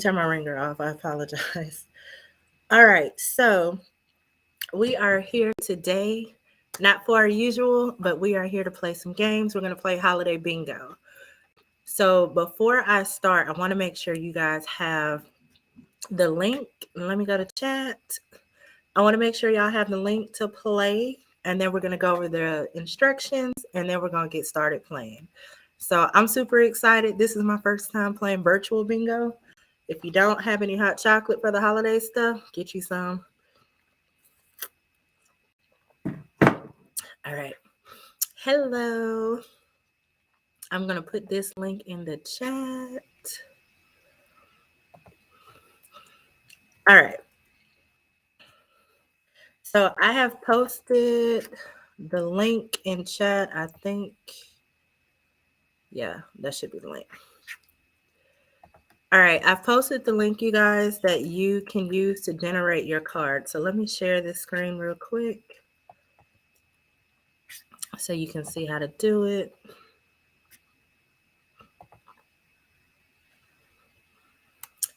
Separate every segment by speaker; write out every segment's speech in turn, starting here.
Speaker 1: Turn my ringer off. I apologize. All right, so we are here today, not for our usual, but we are here to play some games. We're going to play Holiday Bingo. So before I start, I want to make sure you guys have the link. Let me go to chat. I want to make sure y'all have the link to play, and then we're going to go over the instructions, and then we're going to get started playing. So I'm super excited. This is my first time playing virtual bingo. If you don't have any hot chocolate for the holiday stuff, get you some. All right. Hello. I'm going to put this link in the chat. All right. So I have posted the link in chat. I think, yeah, that should be the link. All right. I've posted the link, you guys, that you can use to generate your card. So let me share this screen real quick so you can see how to do it.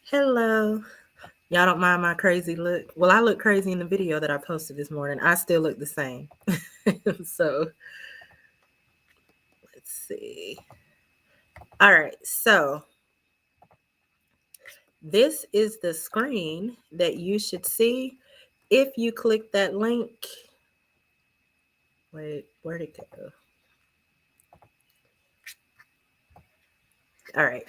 Speaker 1: Hello. Y'all don't mind my crazy look. Well, I look crazy in the video that I posted this morning. I still look the same. So let's see. All right. So this is the screen that you should see if you click that link. Wait, where'd it go? All right.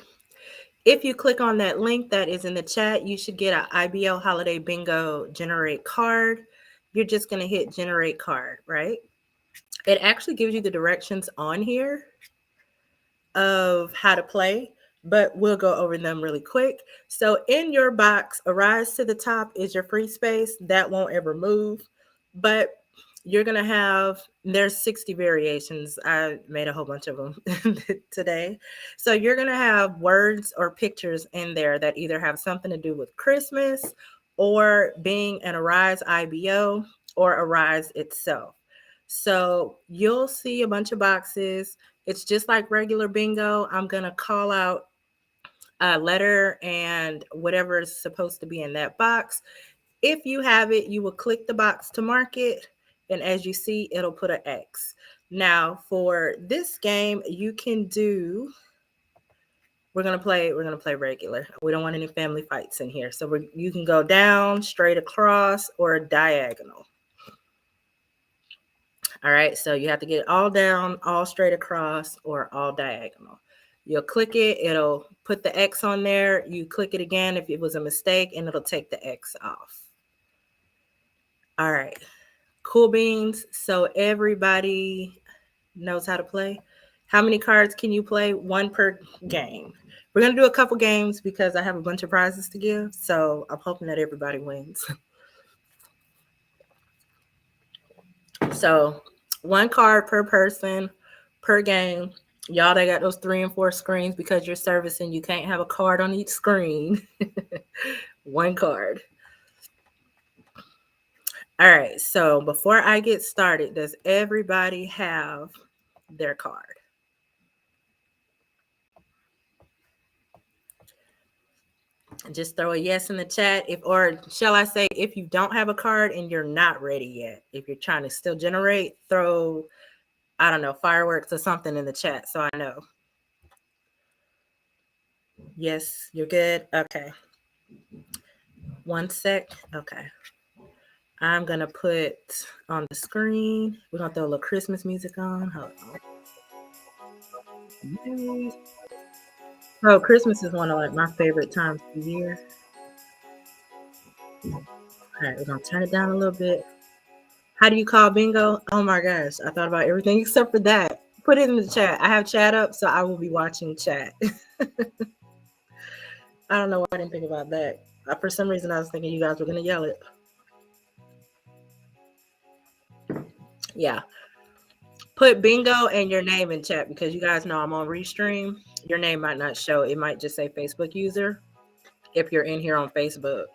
Speaker 1: If you click on that link that is in the chat, you should get an IBO Holiday Bingo Generate Card. You're just going to hit Generate Card, right? It actually gives you the directions on here of how to play, but we'll go over them really quick. So in your box, Arise to the top is your free space. That won't ever move, but you're going to have, there's 60 variations. I made a whole bunch of them today. So you're going to have words or pictures in there that either have something to do with Christmas or being an Arise IBO or Arise itself. So you'll see a bunch of boxes. It's just like regular bingo. I'm going to call out a letter and whatever is supposed to be in that box. If you have it, you will click the box to mark it. And as you see, it'll put an X. Now for this game, you can do, we're going to play regular. We don't want any family fights in here. So you can go down, straight across, or diagonal. All right, so you have to get it all down, all straight across, or all diagonal. You'll click it, it'll put the X on there. You click it again if it was a mistake, and it'll take the X off. All right, cool beans. So everybody knows how to play. How many cards can you play? One per game. We're going to do a couple games because I have a bunch of prizes to give, so I'm hoping that everybody wins. So one card per person per game. Y'all that got those 3 and 4 screens, because you're servicing, you can't have a card on each screen. One card. All right, so before I get started, does everybody have their card? Just throw a yes in the chat. Or shall I say, if you don't have a card and you're not ready yet, if you're trying to still generate, throw, I don't know, fireworks or something in the chat so I know. Yes, you're good? Okay. One sec. Okay. I'm going to put on the screen. We're going to throw a little Christmas music on. Hold on. So Christmas is one of like my favorite times of the year. All right, we're going to turn it down a little bit. How do you call bingo? Oh my gosh, I thought about everything except for that. Put it in the chat. I have chat up, so I will be watching chat. I don't know why I didn't think about that. For some reason, I was thinking you guys were going to yell it. Yeah. Put bingo and your name in chat because you guys know I'm on Restream. Your name might not show. It might just say Facebook user if you're in here on Facebook.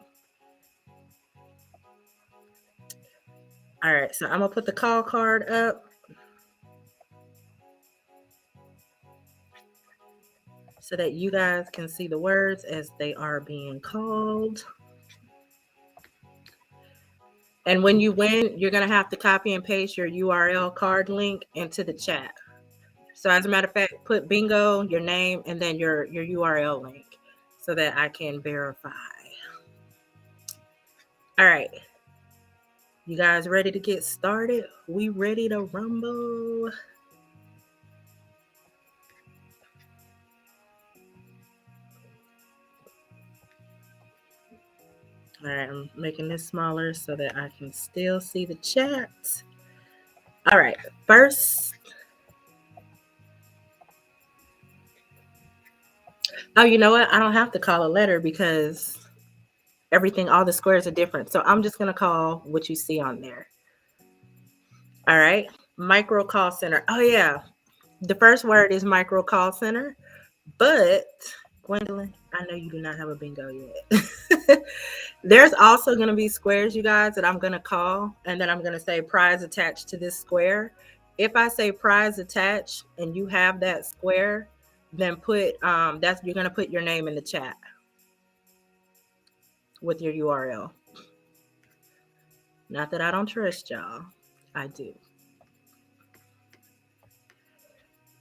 Speaker 1: All right, so I'm going to put the call card up. so that you guys can see the words as they are being called. And when you win, you're going to have to copy and paste your URL card link into the chat. So as a matter of fact, put bingo, your name, and then your URL link so that I can verify. All right. You guys ready to get started? We ready to rumble? All right, I'm making this smaller so that I can still see the chat. All right, first. Oh, you know what? I don't have to call a letter because everything, all the squares are different. So I'm just going to call what you see on there. All right, micro call center. Oh, yeah. The first word is micro call center, but Gwendolyn, I know you do not have a bingo yet. There's also going to be squares, you guys, that I'm going to call, and then I'm going to say prize attached to this square. If I say prize attached and you have that square, then put you're going to put your name in the chat with your URL. Not that I don't trust y'all, I do.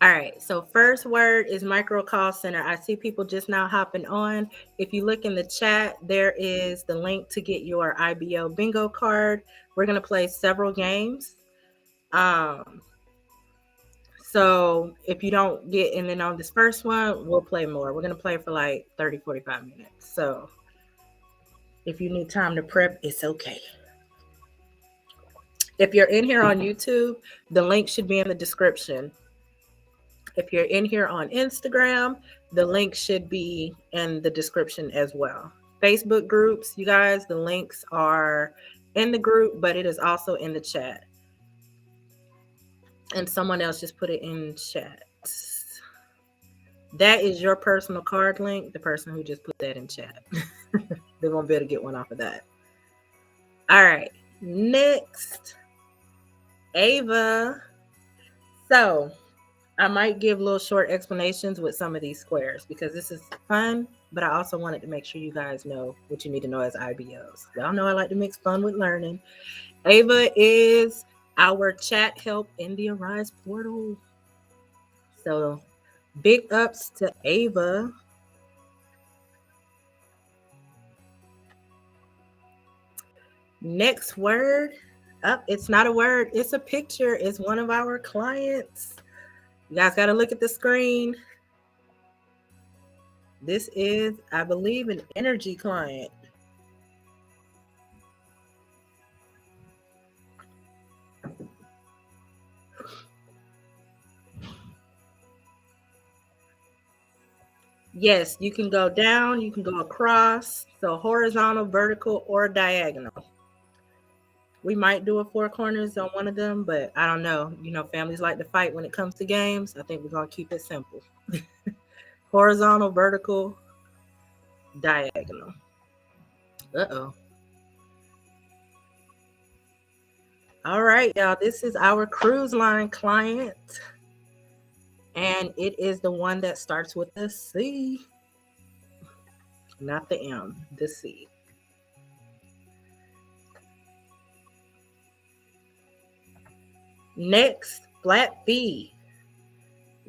Speaker 1: All right, so first word is micro call center. I see people just now hopping on. If you look in the chat, there is the link to get your IBO bingo card. We're going to play several games. So if you don't get in on this first one, we'll play more. We're going to play for like 30, 45 minutes. So if you need time to prep, it's okay. If you're in here on YouTube, the link should be in the description. If you're in here on Instagram, the link should be in the description as well. Facebook groups, you guys, the links are in the group, but it is also in the chat. And someone else just put it in chat. That is your personal card link, the person who just put that in chat. They won't be able to get one off of that. All right, next, Ava. So I might give little short explanations with some of these squares because this is fun, but I also wanted to make sure you guys know what you need to know as IBOs. Y'all know I like to mix fun with learning. Ava is our chat help in the Arise portal. So big ups to Ava. Next word. It's not a word, it's a picture. It's one of our clients. You guys got to look at the screen. This is, I believe, an energy client. Yes, you can go down, you can go across, so horizontal, vertical, or diagonal. We might do a four corners on one of them, but I don't know. You know, families like to fight when it comes to games. I think we're going to keep it simple. Horizontal, vertical, diagonal. Uh-oh. All right, y'all. This is our cruise line client. And it is the one that starts with the C. Not the M, the C. Next, flat fee.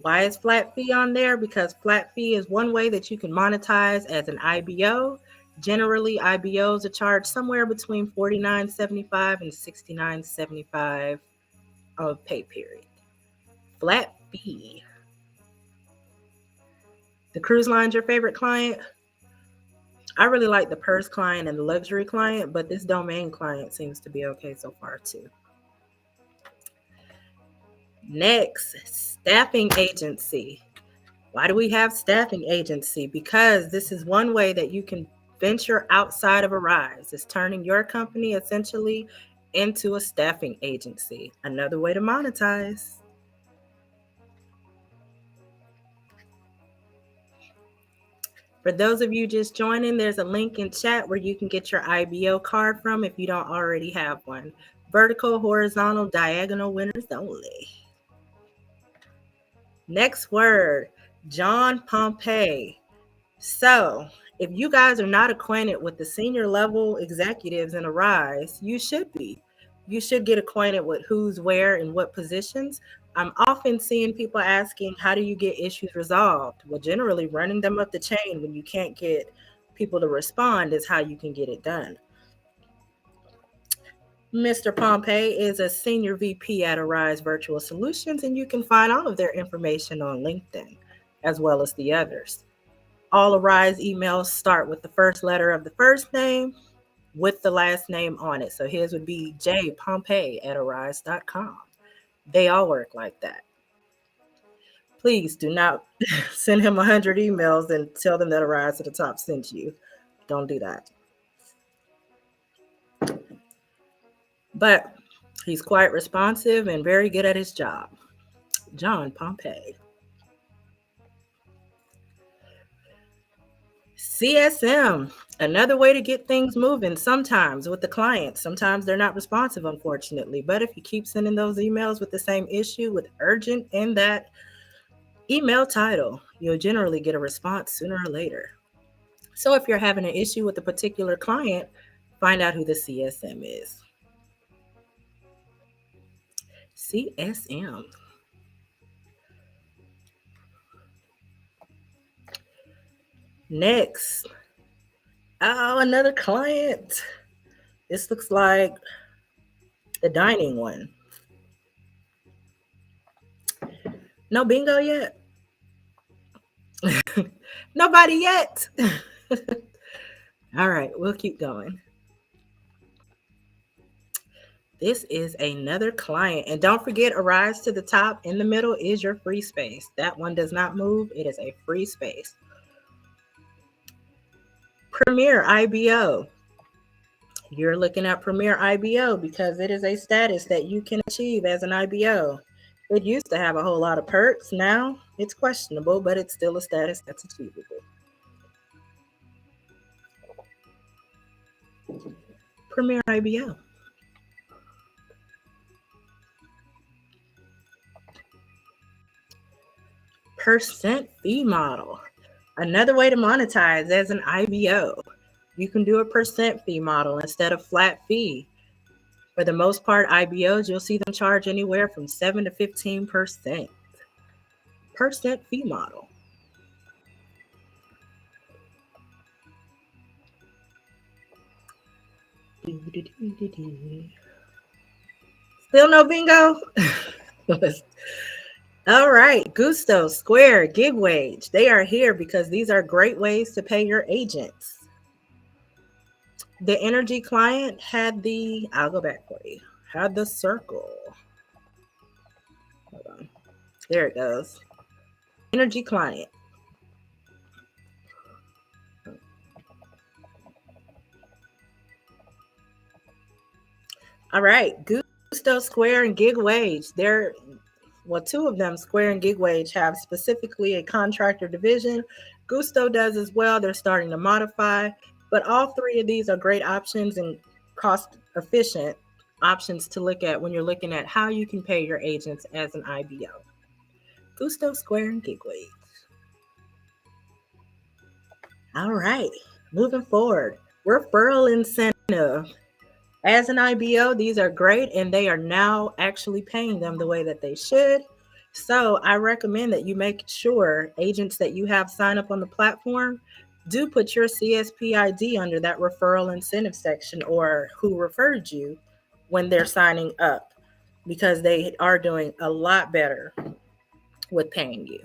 Speaker 1: Why is flat fee on there? Because flat fee is one way that you can monetize as an IBO. Generally, IBOs are charged somewhere between $49.75 and $69.75 of pay period. Flat fee. The cruise line's your favorite client? I really like the purse client and the luxury client, but this domain client seems to be okay so far too. Next, staffing agency. Why do we have staffing agency? Because this is one way that you can venture outside of Arise. It's turning your company essentially into a staffing agency. Another way to monetize. For those of you just joining, there's a link in chat where you can get your IBO card from if you don't already have one. Vertical, horizontal, diagonal winners only. Next word, John Pompey. So, if you guys are not acquainted with the senior level executives in Arise, you should be. You should get acquainted with who's where and what positions. I'm often seeing people asking, how do you get issues resolved? Well, generally, running them up the chain when you can't get people to respond is how you can get it done. Mr. Pompey is a senior VP at Arise Virtual Solutions, and you can find all of their information on LinkedIn, as well as the others. All Arise emails start with the first letter of the first name with the last name on it. So his would be jpompey@arise.com. They all work like that. Please do not send him 100 emails and tell them that Arise at the top sent you. Don't do that. But he's quite responsive and very good at his job. John Pompey. CSM, another way to get things moving sometimes with the clients. Sometimes they're not responsive, unfortunately. But if you keep sending those emails with the same issue, with urgent in that email title, you'll generally get a response sooner or later. So if you're having an issue with a particular client, find out who the CSM is. CSM. Next. Oh, another client. This looks like the dining one. No bingo yet? Nobody yet. All right, we'll keep going. This is another client. And don't forget, Arise to the top in the middle is your free space. That one does not move. It is a free space. Premier IBO. You're looking at Premier IBO because it is a status that you can achieve as an IBO. It used to have a whole lot of perks. Now it's questionable, but it's still a status that's achievable. Premier IBO. Percent fee model. Another way to monetize as an IBO. You can do a percent fee model instead of flat fee. For the most part, IBOs, you'll see them charge anywhere from 7 to 15%. Percent fee model. Still no bingo? All right, Gusto, Square, GigWage. They are here because these are great ways to pay your agents. The energy client had the, I'll go back for you, had the circle. Hold on. There it goes. Energy client. All right, Gusto, Square, and GigWage. They're, well, two of them, Square and GigWage, have specifically a contractor division. Gusto does as well. They're starting to modify, but all three of these are great options and cost efficient options to look at when you're looking at how you can pay your agents as an IBO. Gusto, Square, and GigWage. All right, moving forward. Referral incentive. As an IBO, these are great, and they are now actually paying them the way that they should. So I recommend that you make sure agents that you have sign up on the platform do put your CSP ID under that referral incentive section or who referred you when they're signing up, because they are doing a lot better with paying you.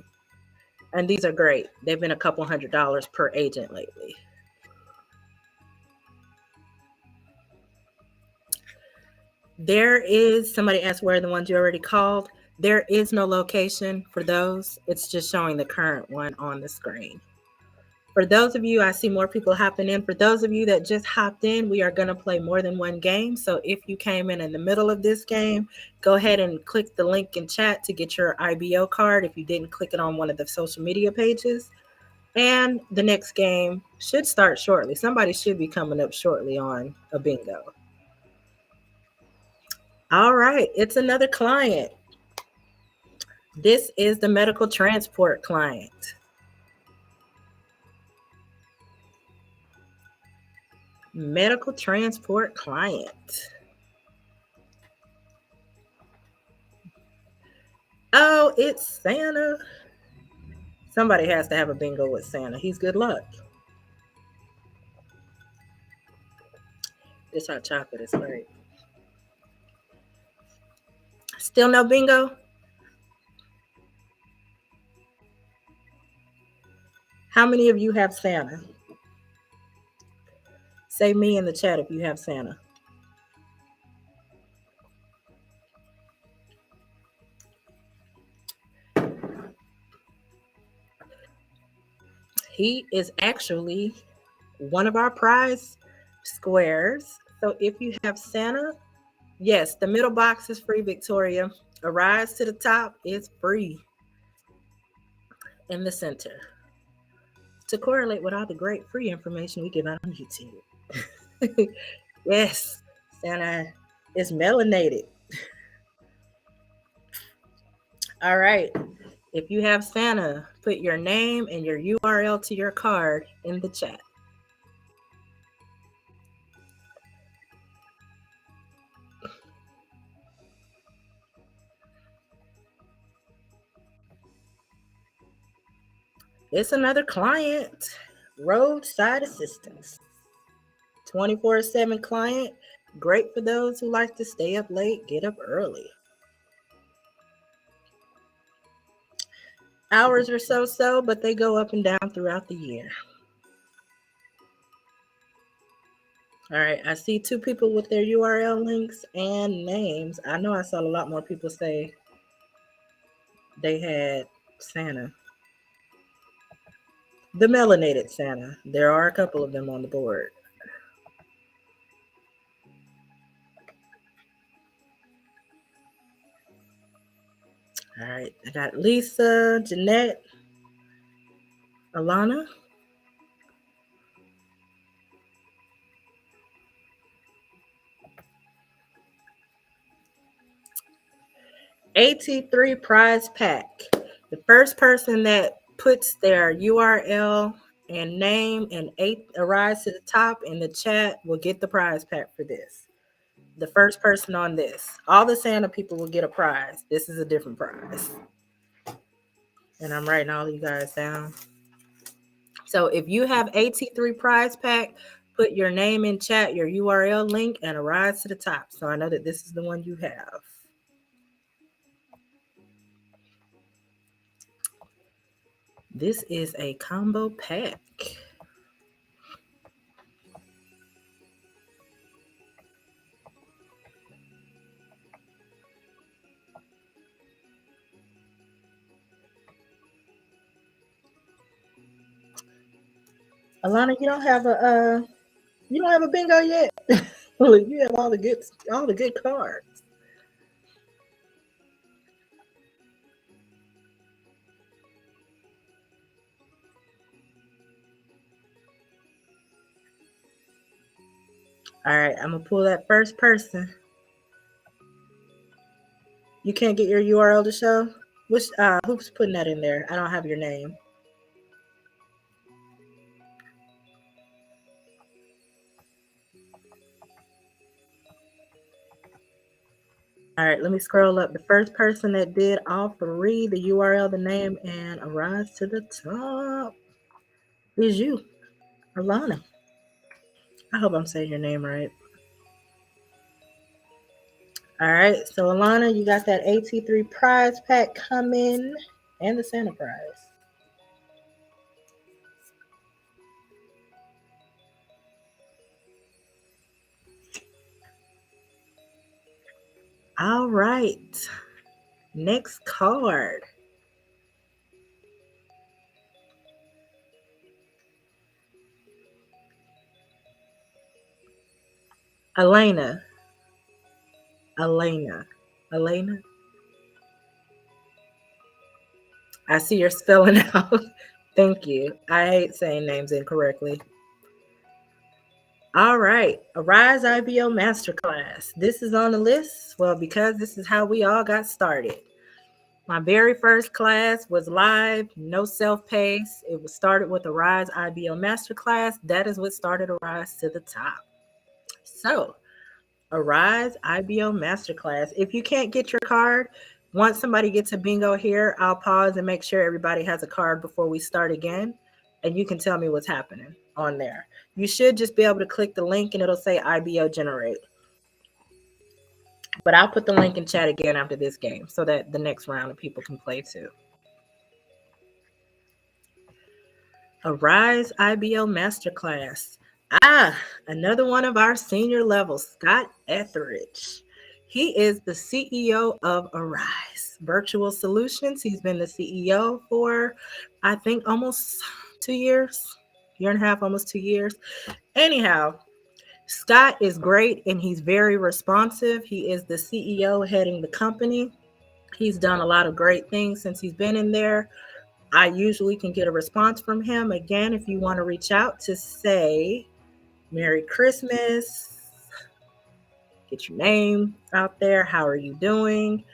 Speaker 1: And these are great. They've been a couple $100 per agent lately. There is, somebody asked where are the ones you already called. There is no location for those. It's just showing the current one on the screen. For those of you, I see more people hopping in. For those of you that just hopped in, we are going to play more than one game. So if you came in the middle of this game, go ahead and click the link in chat to get your IBO card if you didn't click it on one of the social media pages. And the next game should start shortly. Somebody should be coming up shortly on a bingo. All right, it's another client. This is the medical transport client. Medical transport client. Oh, it's Santa. Somebody has to have a bingo with Santa. He's good luck. This hot chocolate is great. Still no bingo? How many of you have Santa? Say me in the chat if you have Santa. He is actually one of our prize squares. So if you have Santa, yes, the middle box is free, Victoria. A rise to the top is free in the center. To correlate with all the great free information we give out on YouTube. Yes, Santa is melanated. All right. If you have Santa, put your name and your URL to your card in the chat. It's another client, roadside assistance. 24/7 client, great for those who like to stay up late, get up early. Hours are so, but they go up and down throughout the year. All right, I see 2 people with their URL links and names. I know I saw a lot more people say they had Santa. The melanated Santa. There are a couple of them on the board. All right, I got Lisa, Jeanette, Alana. AT3 Prize Pack. The first person that puts their URL and name and a rise to the top in the chat will get the prize pack for this. The first person on this. All the Santa people will get a prize. This is a different prize. And I'm writing all you guys down. So if you have AT3 Prize Pack, put your name in chat, your URL link, and a rise to the top. So I know that this is the one you have. This is a combo pack. Alana, you don't have a bingo yet. You have all the good cards. All right, I'm gonna pull that first person. You can't get your URL to show? Who's putting that in there? I don't have your name. All right, let me scroll up. The first person that did all 3, the URL, the name, and a rise to the top is you, Alana. I hope I'm saying your name right. All right, so Alana, you got that AT3 prize pack coming and the Santa prize. All right, next card. Elena. I see you're spelling out. Thank you. I hate saying names incorrectly. All right, Arise IBO Masterclass. This is on the list. Well, because this is how we all got started. My very first class was live, no self-paced. It was started with a Rise IBO Masterclass. That is what started a Rise to the top. So, a Rise IBO Masterclass. If you can't get your card, once somebody gets a bingo here, I'll pause and make sure everybody has a card before we start again. And you can tell me what's happening on there. You should just be able to click the link and it'll say IBO generate. But I'll put the link in chat again after this game so that the next round of people can play too. A Rise IBO Masterclass. Another one of our senior levels, Scott Etheridge. He is the CEO of Arise Virtual Solutions. He's been the CEO for, I think, almost 2 years, year and a half, almost 2 years. Anyhow, Scott is great and he's very responsive. He is the CEO heading the company. He's done a lot of great things since he's been in there. I usually can get a response from him. Again, if you want to reach out to say Merry Christmas, get your name out there, how are you doing?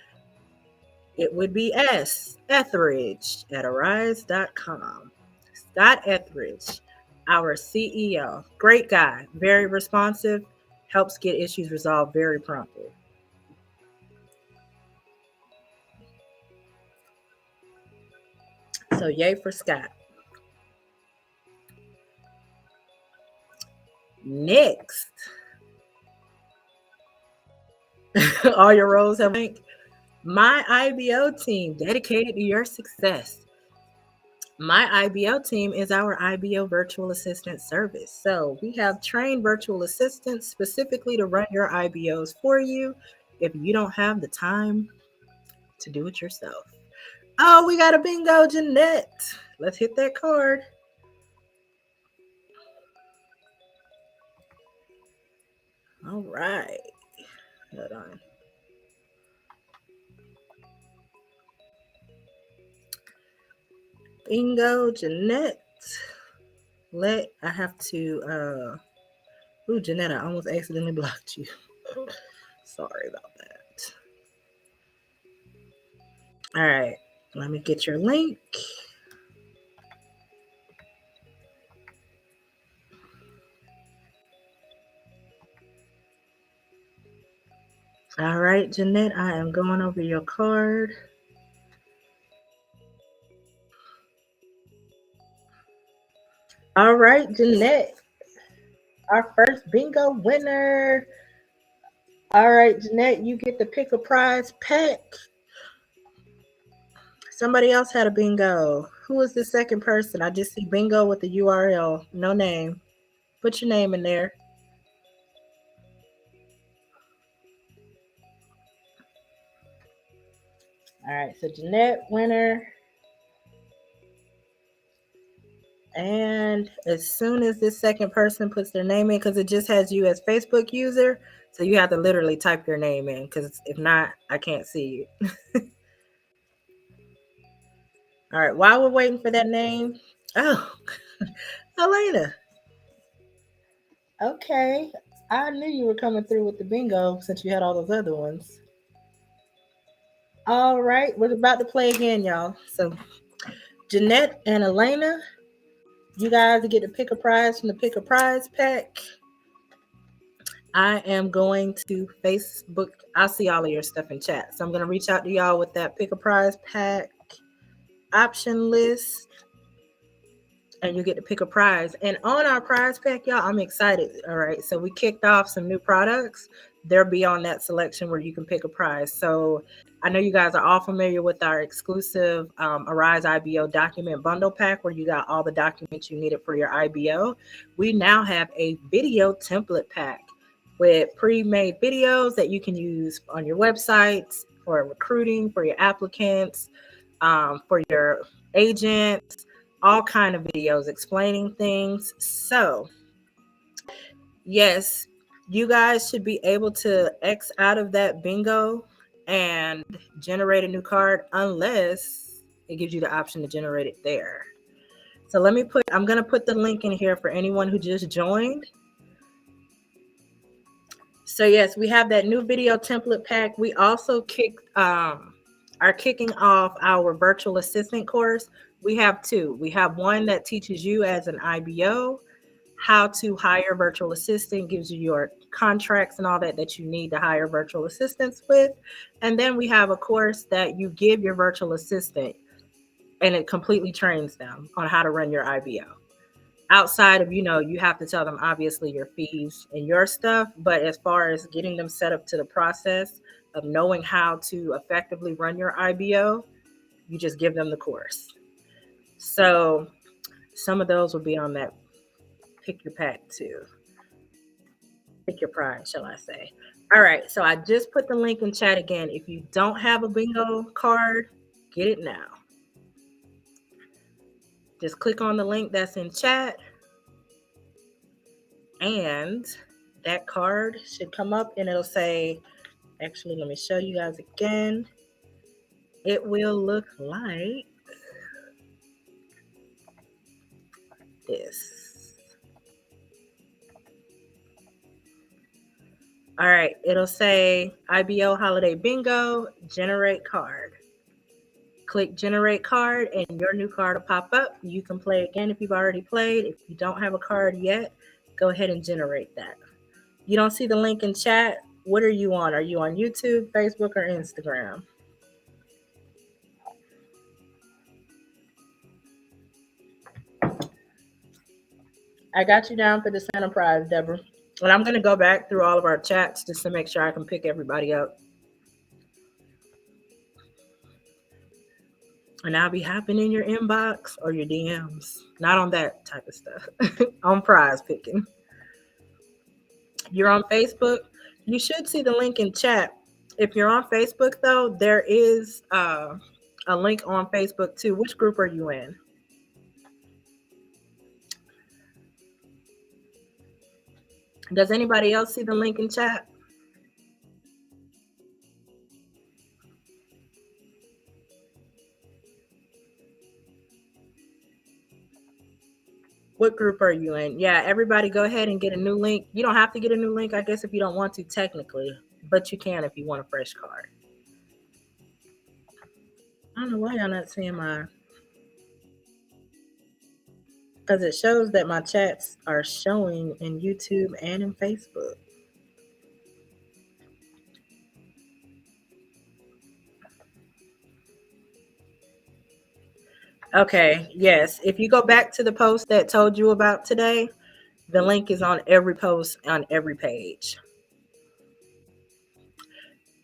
Speaker 1: It would be Etheridge at arise.com. Scott Etheridge, our CEO. Great guy, very responsive, helps get issues resolved very promptly. So yay for Scott. Next. All your roles have blank. My IBO team, dedicated to your success. My IBO team is our IBO virtual assistant service. So we have trained virtual assistants specifically to run your IBOs for you if you don't have the time to do it yourself. Oh, we got a bingo, Jeanette. Let's hit that card. All right. Hold on. Bingo, Jeanette. I have to, Jeanette, I almost accidentally blocked you. Sorry about that. All right, let me get your link. All right, Jeanette, I am going over your card. All right, Jeanette, our first bingo winner. All right, Jeanette, you get to pick a prize pack. Somebody else had a bingo. Who is the second person? I just see bingo with the URL, no name. Put your name in there. All right, so Jeanette, winner. And as soon as this second person puts their name in, because it just has you as Facebook user, so you have to literally type your name in, because if not, I can't see you. All right, while we're waiting for that name, oh, Elena. Okay, I knew you were coming through with the bingo since you had all those other ones. All right, we're about to play again, y'all. So Jeanette and Elena, you guys get to pick a prize from the Pick a Prize pack. I am going to Facebook. I'll see all of your stuff in chat. So I'm going to reach out to y'all with that Pick a Prize pack option list. And you get to pick a prize. And on our prize pack, y'all, I'm excited. All right. So we kicked off some new products. They'll be on that selection where you can pick a prize. So I know you guys are all familiar with our exclusive Arise IBO document bundle pack where you got all the documents you needed for your IBO. We now have a video template pack with pre-made videos that you can use on your websites for recruiting, for your applicants, for your agents, all kind of videos explaining things. So yes, you guys should be able to X out of that bingo and generate a new card unless it gives you the option to generate it there. So I'm going to put the link in here for anyone who just joined. So yes, we have that new video template pack. We also kicked our are kicking off our virtual assistant course. We have two. We have one that teaches you as an IBO how to hire virtual assistant, gives you your contracts and all that you need to hire virtual assistants with. And then we have a course that you give your virtual assistant and it completely trains them on how to run your IBO. Outside of, you have to tell them obviously your fees and your stuff, but as far as getting them set up to the process of knowing how to effectively run your IBO, you just give them the course. So some of those will be on that pick your pack too. Pick your prize, shall I say. All right, so I just put the link in chat again. If you don't have a bingo card, get it now. Just click on the link that's in chat and that card should come up and it'll say, actually, let me show you guys again. It will look like this. All right, it'll say IBO Holiday Bingo, generate card. Click generate card and your new card will pop up. You can play again if you've already played. If you don't have a card yet, go ahead and generate that. You don't see the link in chat? What are you on? Are you on YouTube, Facebook, or Instagram? I got you down for the Santa Prize, Deborah. And I'm going to go back through all of our chats just to make sure I can pick everybody up. And I'll be hopping in your inbox or your DMs. Not on that type of stuff. On prize picking. You're on Facebook. You should see the link in chat. If you're on Facebook, though, there is a link on Facebook, too. Which group are you in? Does anybody else see the link in chat? What group are you in? Yeah, everybody go ahead and get a new link. You don't have to get a new link, I guess, if you don't want to technically, but you can if you want a fresh card. I don't know why y'all not seeing my... Because it shows that my chats are showing in YouTube and in Facebook. Okay, yes. If you go back to the post that told you about today, the link is on every post on every page.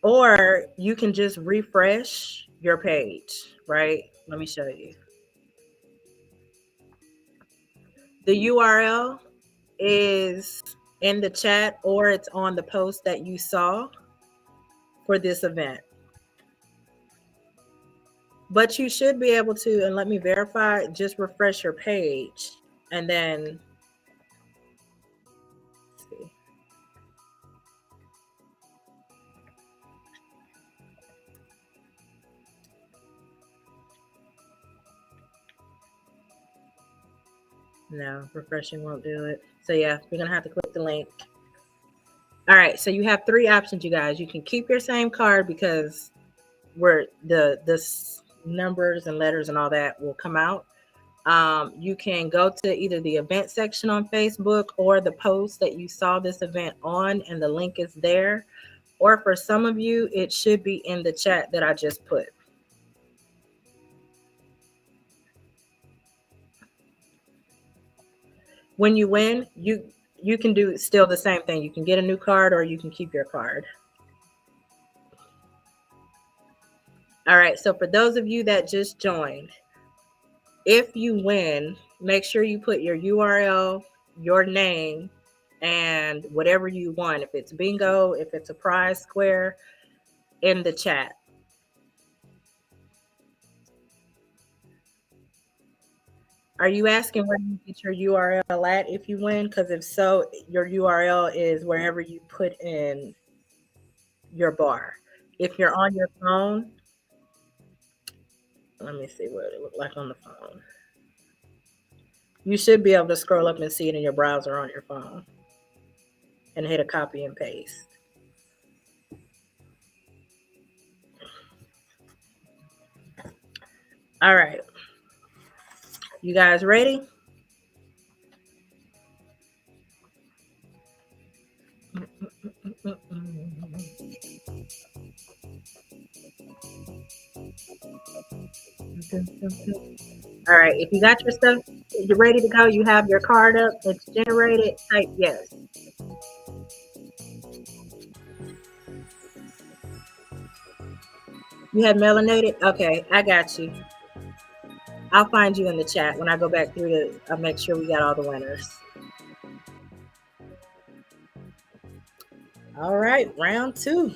Speaker 1: Or you can just refresh your page, right? Let me show you. The URL is in the chat or it's on the post that you saw for this event. But you should be able to, and let me verify, just refresh your page and then see. No, refreshing won't do it. So yeah, you're gonna have to click the link. All right, so you have three options, you guys. You can keep your same card because where the numbers and letters and all that will come out. You can go to either the event section on Facebook or the post that you saw this event on, and the link is there. Or for some of you, it should be in the chat that I just put. When you win, you can do still the same thing. You can get a new card or you can keep your card. All right, so for those of you that just joined, if you win, make sure you put your URL, your name, and whatever you want. If it's bingo, if it's a prize square, in the chat. Are you asking where you get your URL at if you win? Because if so, your URL is wherever you put in your bar. If you're on your phone, let me see what it looked like on the phone. You should be able to scroll up and see it in your browser on your phone and hit a copy and paste. All right. You guys ready? All right. If you got your stuff, you're ready to go. You have your card up. It's generated. Type yes. You had melanated? Okay, I got you. I'll find you in the chat when I go back through to make sure we got all the winners. All right, round 2.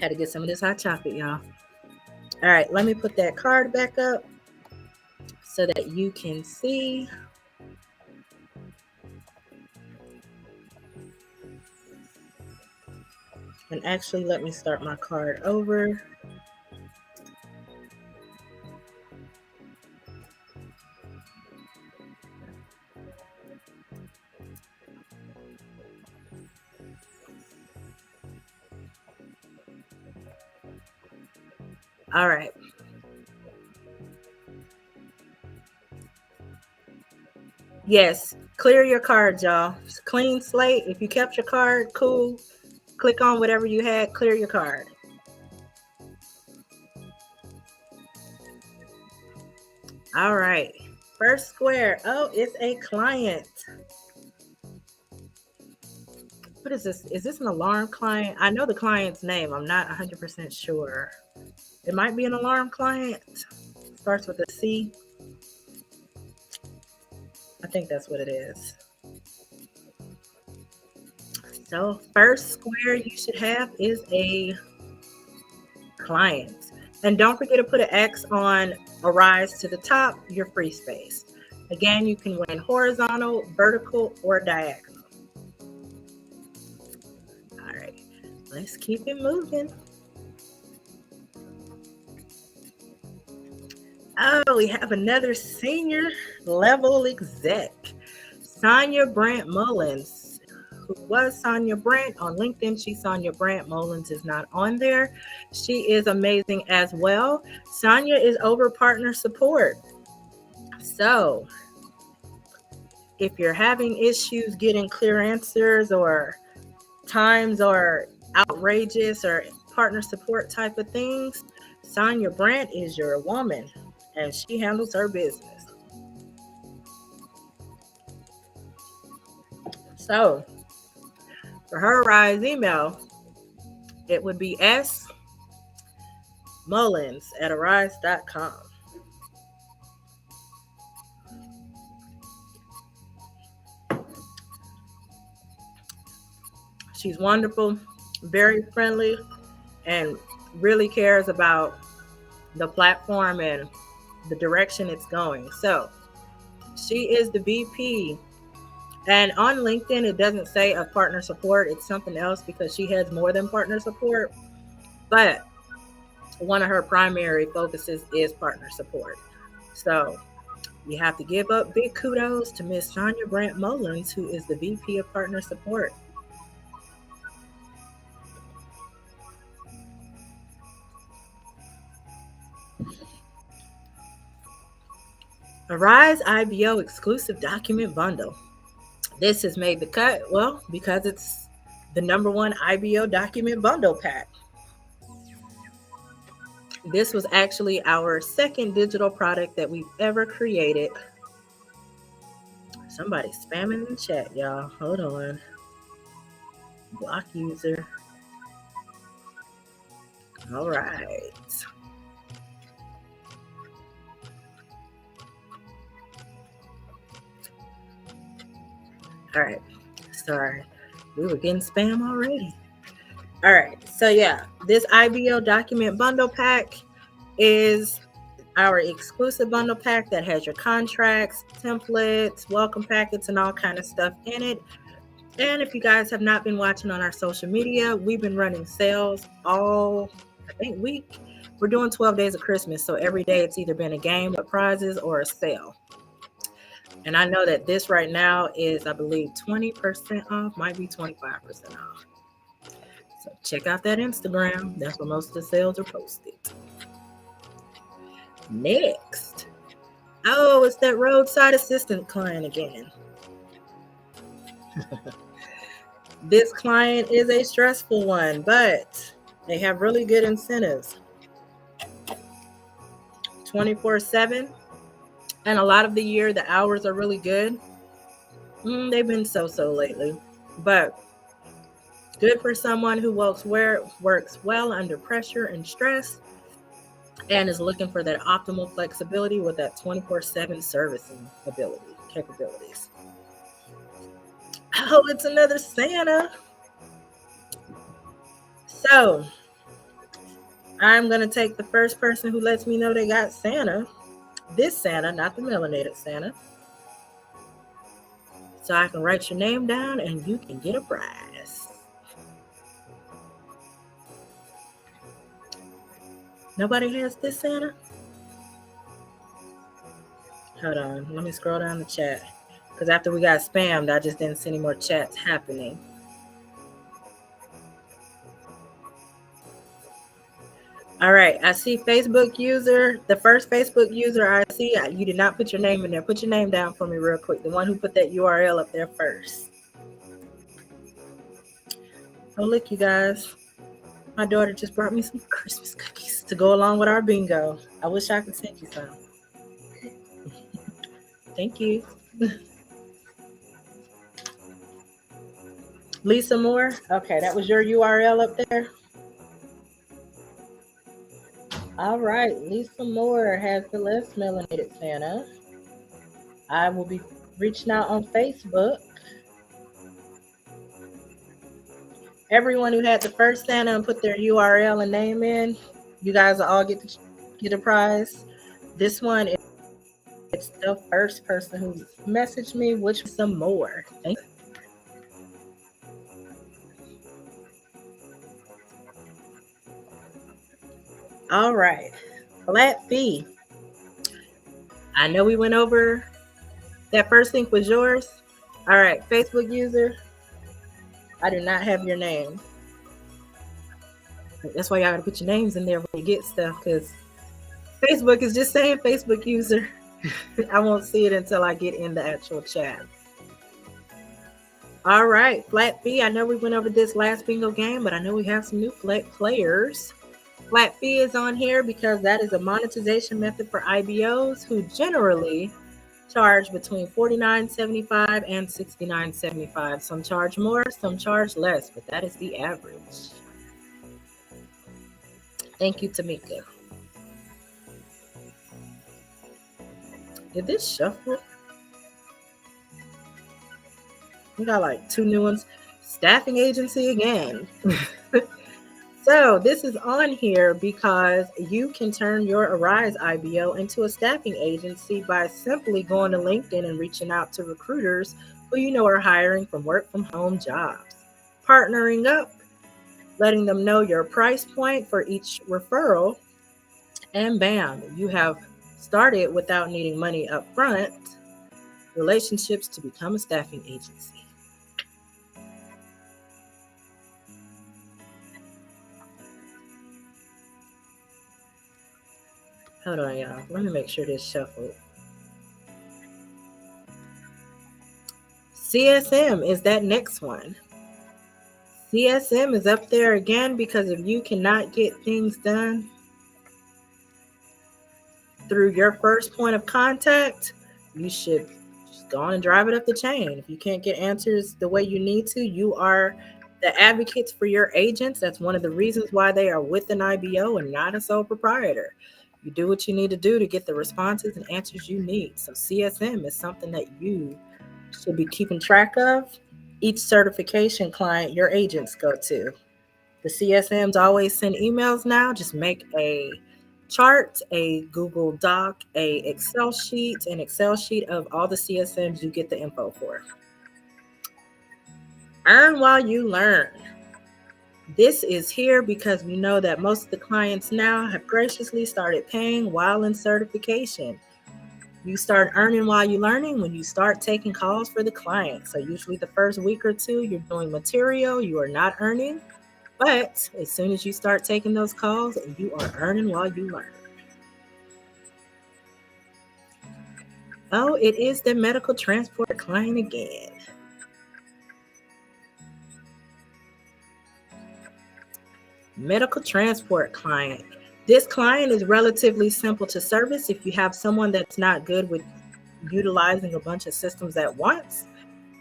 Speaker 1: Had to get some of this hot chocolate, y'all. All right, let me put that card back up so that you can see. And actually, let me start my card over. All right. Yes, clear your cards, y'all. Clean slate. If you kept your card, cool. Click on whatever you had, clear your card. All right. First square. Oh, it's a client. What is this? Is this an alarm client? I know the client's name. I'm not 100% sure. It might be an alarm client. Starts with a C. I think that's what it is. So first square you should have is a client. And don't forget to put an X on a rise to the top, your free space. Again, you can win horizontal, vertical, or diagonal. All right, let's keep it moving. Oh, we have another senior level exec, Sonia Brandt Mullins, who was Sonia Brandt on LinkedIn. She's Sonia Brandt. Mullins is not on there. She is amazing as well. Sonia is over partner support. So if you're having issues getting clear answers or times are outrageous or partner support type of things, Sonia Brandt is your woman and she handles her business. So for her rise email, it would be smullins@arise.com. She's wonderful, very friendly, and really cares about the platform and the direction it's going. So she is the VP. And on LinkedIn, it doesn't say a partner support. It's something else because she has more than partner support. But one of her primary focuses is partner support. So you have to give up big kudos to Miss Sonia Brandt Mullins, who is the VP of Partner Support. Arise IBO exclusive document bundle. This has made the cut, well, because it's the #1 IBO document bundle pack. This was actually our second digital product that we've ever created. Somebody's spamming in chat, y'all. Hold on. Block user. All right. All right. Sorry. We were getting spam already. All right. So yeah, this IBO document bundle pack is our exclusive bundle pack that has your contracts, templates, welcome packets, and all kind of stuff in it. And if you guys have not been watching on our social media, we've been running sales all, I think, week. We're doing 12 days of Christmas. So every day it's either been a game of prizes or a sale. And I know that this right now is, I believe, 20% off, might be 25% off. So check out that Instagram. That's where most of the sales are posted. Next. Oh, it's that roadside assistant client again. This client is a stressful one, but they have really good incentives. 24/7. And a lot of the year, the hours are really good. They've been so lately. But good for someone who works well under pressure and stress and is looking for that optimal flexibility with that 24/7 servicing capabilities. Oh, it's another Santa. So I'm going to take the first person who lets me know they got Santa. This Santa, not the melanated Santa. So I can write your name down and you can get a prize. Nobody has this Santa? Hold on. Let me scroll down the chat. Because after we got spammed, I just didn't see any more chats happening. All right. I see Facebook user. The first Facebook user I see, you did not put your name in there. Put your name down for me real quick. The one who put that URL up there first. Oh, look, you guys. My daughter just brought me some Christmas cookies to go along with our bingo. I wish I could send you some. Thank you. Lisa Moore. Okay, that was your URL up there. All right, Lisa Moore has the less melanated Santa. I will be reaching out on Facebook. Everyone who had the first Santa and put their URL and name in, you guys will all get a prize. This one, it's the first person who messaged me, which was some more. Thank you. All right, flat fee. I know we went over that first link was yours. All right, Facebook user. I do not have your name. That's why y'all gotta put your names in there when you get stuff, because Facebook is just saying Facebook user. I won't see it until I get in the actual chat. All right, flat fee. I know we went over this last bingo game, but I know we have some new players. Flat fee is on here because that is a monetization method for IBOs who generally charge between $49.75 and $69.75. Some charge more, some charge less, but that is the average. Thank you, Tamika. Did this shuffle? We got like two new ones. Staffing agency again. So this is on here because you can turn your Arise IBO into a staffing agency by simply going to LinkedIn and reaching out to recruiters who you know are hiring from work from home jobs. Partnering up, letting them know your price point for each referral, and bam, you have started without needing money up front, relationships to become a staffing agency. Hold on, y'all. Let me make sure this shuffled. CSM is that next one. CSM is up there again because if you cannot get things done through your first point of contact, you should just go on and drive it up the chain. If you can't get answers the way you need to, you are the advocates for your agents. That's one of the reasons why they are with an IBO and not a sole proprietor. You do what you need to do to get the responses and answers you need. So CSM is something that you should be keeping track of. Each certification client your agents go to. The CSMs always send emails now. Just make a chart, a Google Doc, an Excel sheet of all the CSMs you get the info for. Earn while you learn. This is here because we know that most of the clients now have graciously started paying while in certification. You start earning while you're learning when you start taking calls for the client. So usually the first week or two, you're doing material, you are not earning. But as soon as you start taking those calls, you are earning while you learn. Oh, it is the medical transport client again. Medical transport client. This client is relatively simple to service if you have someone that's not good with utilizing a bunch of systems at once.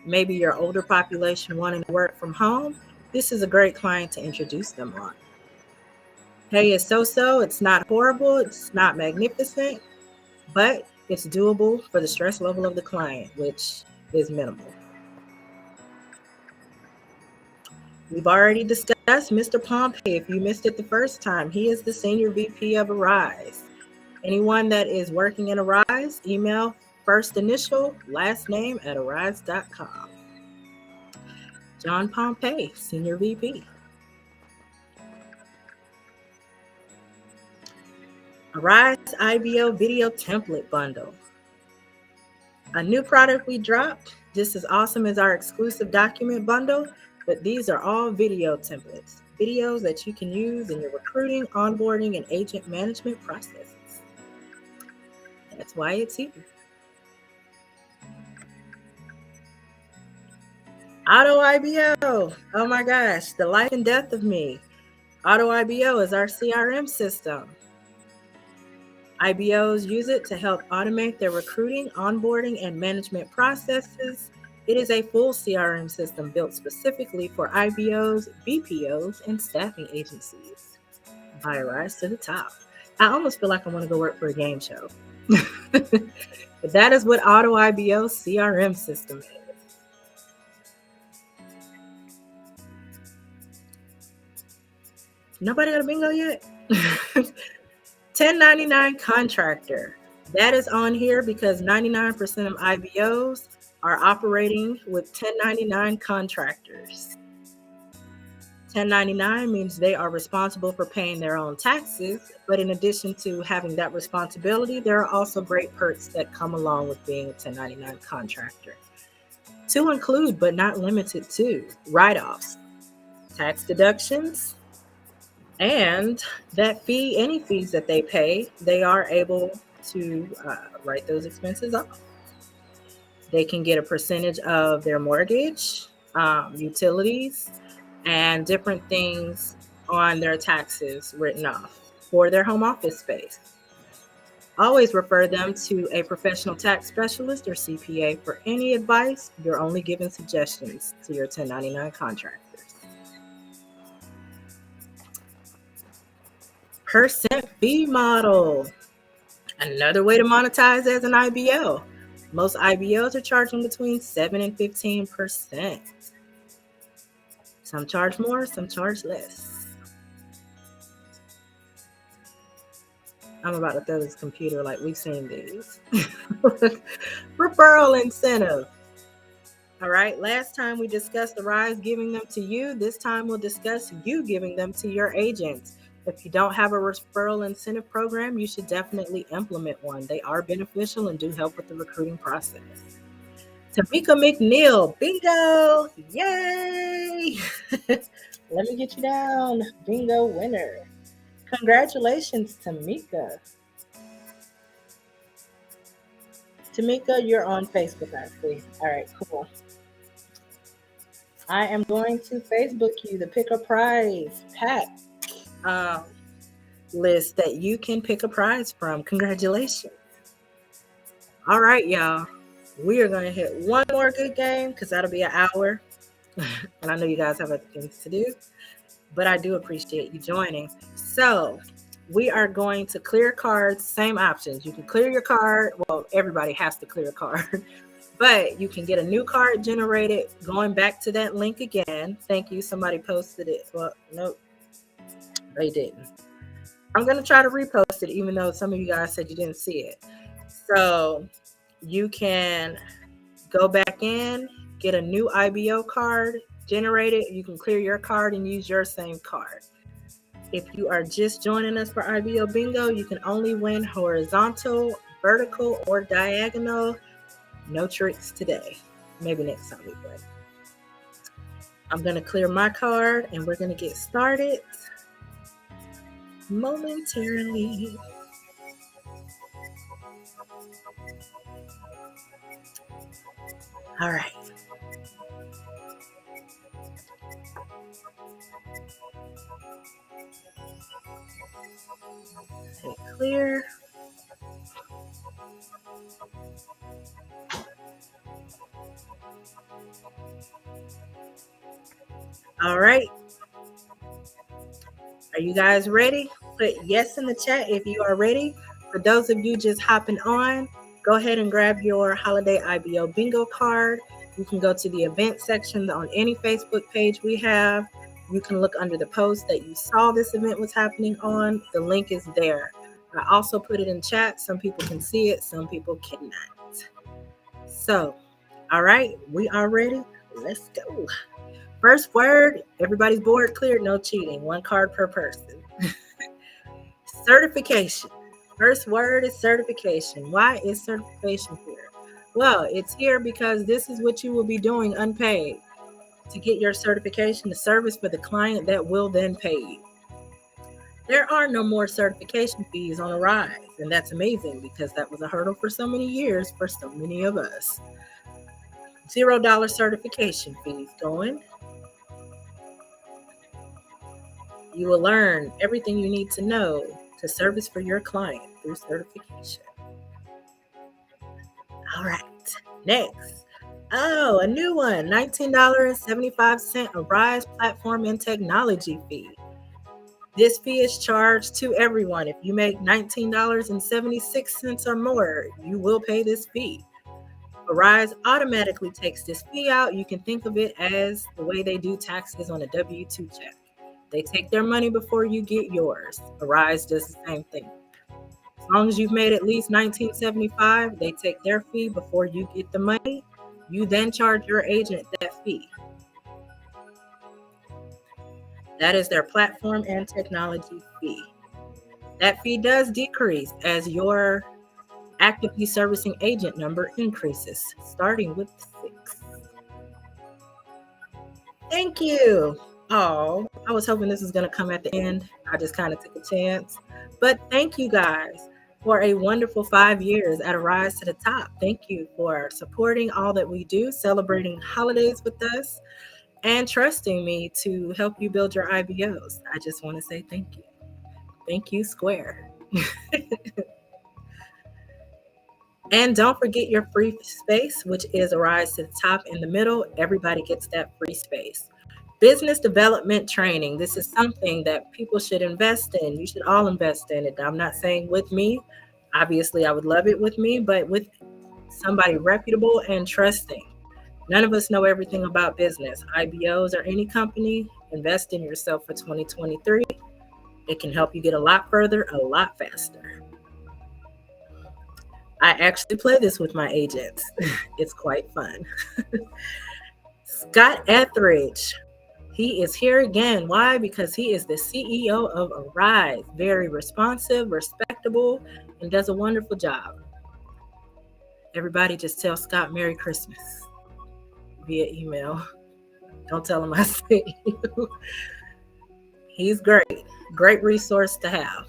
Speaker 1: Maybe your older population wanting to work from home. This is a great client to introduce them on. Hey, it's so-so. It's not horrible. It's not magnificent, but it's doable for the stress level of the client, which is minimal. We've already discussed Mr. Pompey. If you missed it the first time, he is the Senior VP of Arise. Anyone that is working in Arise, email first initial, last name at arise.com. John Pompey, Senior VP. Arise IBO Video Template Bundle. A new product we dropped. This is awesome as our exclusive document bundle, but these are all video templates. Videos that you can use in your recruiting, onboarding, and agent management processes. That's why it's here. Auto IBO. Oh my gosh, the life and death of me. Auto IBO is our CRM system. IBOs use it to help automate their recruiting, onboarding, and management processes. It is a full CRM system built specifically for IBOs, BPOs, and staffing agencies. By Rise to the Top. I almost feel like I want to go work for a game show. But that is what Auto IBO CRM system is. Nobody got a bingo yet? 1099 Contractor. That is on here because 99% of IBOs are operating with 1099 contractors. 1099 means they are responsible for paying their own taxes, but in addition to having that responsibility, there are also great perks that come along with being a 1099 contractor. To include, but not limited to, write-offs, tax deductions, and that fee, any fees that they pay, they are able to write those expenses off. They can get a percentage of their mortgage, utilities, and different things on their taxes written off for their home office space. Always refer them to a professional tax specialist or CPA for any advice. You're only giving suggestions to your 1099 contractors. Percent fee model. Another way to monetize as an IBO. Most IBOs are charging between 7 and 15%. Some charge more, some charge less. I'm about to throw this computer like we've seen these. Referral incentive. All right, last time we discussed Arise giving them to you. This time we'll discuss you giving them to your agents. If you don't have a referral incentive program, you should definitely implement one. They are beneficial and do help with the recruiting process. Tamika McNeil, bingo! Yay! Let me get you down. Bingo winner. Congratulations, Tamika. Tamika, you're on Facebook, I see. All right, cool. I am going to Facebook you the Pick a Prize Pack list that you can pick a prize from. Congratulations. All right, y'all. We are going to hit one more good game because that'll be an hour. And I know you guys have other things to do, but I do appreciate you joining. So we are going to clear cards, same options. You can clear your card. Well, everybody has to clear a card, but you can get a new card generated going back to that link again. Thank you. Somebody posted it. Well, nope, they didn't. I'm going to try to repost it, even though some of you guys said you didn't see it. So you can go back in, get a new IBO card generated. You can clear your card and use your same card. If you are just joining us for IBO Bingo, you can only win horizontal, vertical, or diagonal. No tricks today. Maybe next time we play. I'm going to clear my card and we're going to get started momentarily. All right. Hit clear. All right. Are you guys ready? Put yes in the chat if you are ready. For those of you just hopping on, go ahead and grab your holiday IBO bingo card. You can go to the event section on any Facebook page we have. You can look under the post that you saw this event was happening on. The link is there. I also put it in chat. Some people can see it, some people cannot. So, all right, we are ready. Let's go. First word, everybody's board cleared, no cheating. One card per person. Certification. First word is certification. Why is certification here? Well, it's here because this is what you will be doing unpaid to get your certification, the service for the client that will then pay you. There are no more certification fees on Arise, and that's amazing because that was a hurdle for so many years for so many of us. $0 certification fees going. You will learn everything you need to know to service for your client through certification. All right, next. Oh, a new one, $19.75 Arise platform and technology fee. This fee is charged to everyone. If you make $19.76 or more, you will pay this fee. Arise automatically takes this fee out. You can think of it as the way they do taxes on a W-2 check. They take their money before you get yours. Arise does the same thing. As long as you've made at least $19.75, they take their fee before you get the money. You then charge your agent that fee. That is their platform and technology fee. That fee does decrease as your actively servicing agent number increases, starting with 6. Thank you. Oh, I was hoping this was going to come at the end. I just kind of took a chance. But thank you guys for a wonderful 5 years at Arise to the Top. Thank you for supporting all that we do, celebrating holidays with us, and trusting me to help you build your IBOs. I just want to say thank you. Thank you, Square. And don't forget your free space, which is Arise to the Top in the middle. Everybody gets that free space. Business development training. This is something that people should invest in. You should all invest in it. I'm not saying with me. Obviously, I would love it with me, but with somebody reputable and trusting. None of us know everything about business. IBOs or any company, invest in yourself for 2023. It can help you get a lot further, a lot faster. I actually play this with my agents. It's quite fun. Scott Etheridge. He is here again. Why? Because he is the CEO of Arise. Very responsive, respectable, and does a wonderful job. Everybody just tell Scott Merry Christmas via email. Don't tell him I sent you. He's great. Great resource to have.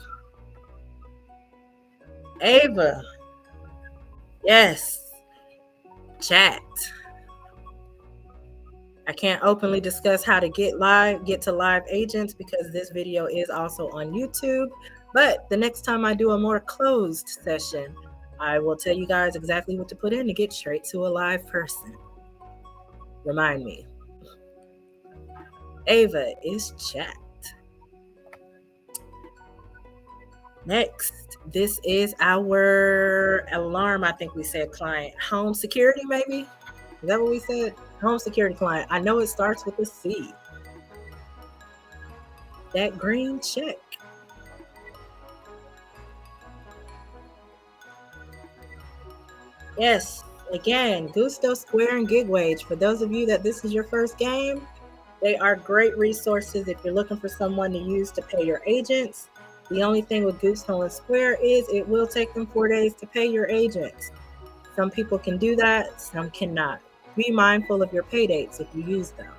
Speaker 1: Ava. Yes. Chat. I can't openly discuss how to get to live agents because this video is also on YouTube. But the next time I do a more closed session, I will tell you guys exactly what to put in to get straight to a live person. Remind me. Ava is chat. Next, this is our alarm. I think we said client. Home security, maybe? Is that what we said? Home security client. I know it starts with a C. That green check. Yes, again, Gusto, Square, and GigWage. For those of you that this is your first game, they are great resources if you're looking for someone to use to pay your agents. The only thing with Gusto and Square is it will take them 4 days to pay your agents. Some people can do that, some cannot. Be mindful of your pay dates if you use them.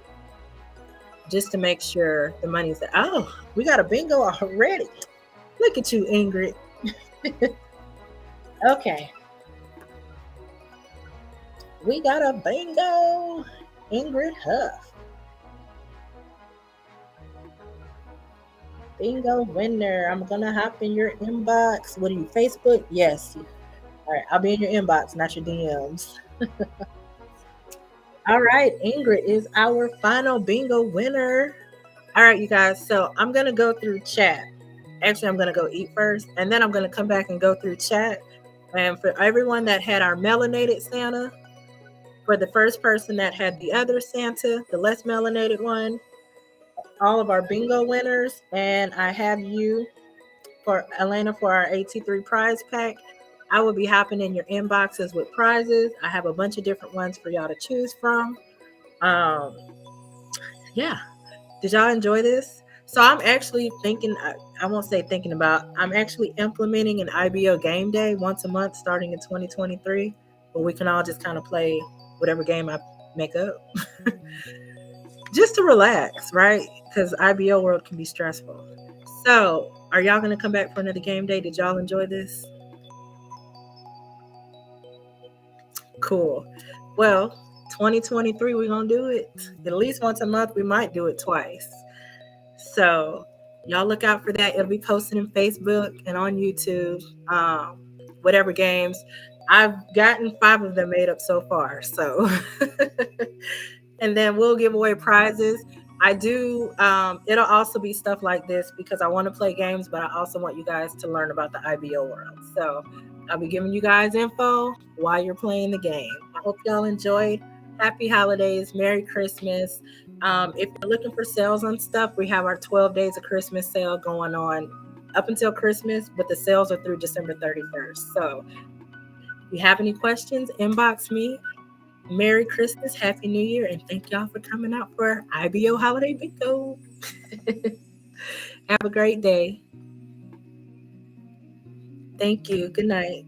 Speaker 1: just to make sure the money's there. Oh, we got a bingo already. Look at you, Ingrid. Okay. We got a bingo. Ingrid Huff. Bingo winner. I'm going to hop in your inbox. What are you, Facebook? Yes. All right. I'll be in your inbox, not your DMs. All right. Ingrid is our final bingo winner. All right, you guys. So I'm going to go through chat. Actually, I'm going to go eat first, and then I'm going to come back and go through chat. And for everyone that had our melanated Santa, for the first person that had the other Santa, the less melanated one, all of our bingo winners, and I have you for Elena for our AT3 Prize Pack. I will be hopping in your inboxes with prizes. I have a bunch of different ones for y'all to choose from. Yeah. Did y'all enjoy this? So I'm actually thinking, I won't say thinking about, I'm actually implementing an IBO game day once a month starting in 2023, where we can all just kind of play whatever game I make up. Just to relax, right? Because IBO world can be stressful. So are y'all going to come back for another game day? Did y'all enjoy this? Cool. Well, 2023, we're going to do it at least once a month. We might do it twice. So y'all look out for that. It'll be posted in Facebook and on YouTube. Whatever games. I've gotten 5 of them made up so far. So, and then we'll give away prizes. I do. It'll also be stuff like this because I want to play games, but I also want you guys to learn about the IBO world. So I'll be giving you guys info while you're playing the game. I hope y'all enjoyed. Happy holidays. Merry Christmas. If you're looking for sales on stuff, we have our 12 days of Christmas sale going on up until Christmas, but the sales are through December 31st. So if you have any questions, inbox me. Merry Christmas, Happy New Year, and thank y'all for coming out for IBO Holiday Bingo. Have a great day. Thank you. Good night.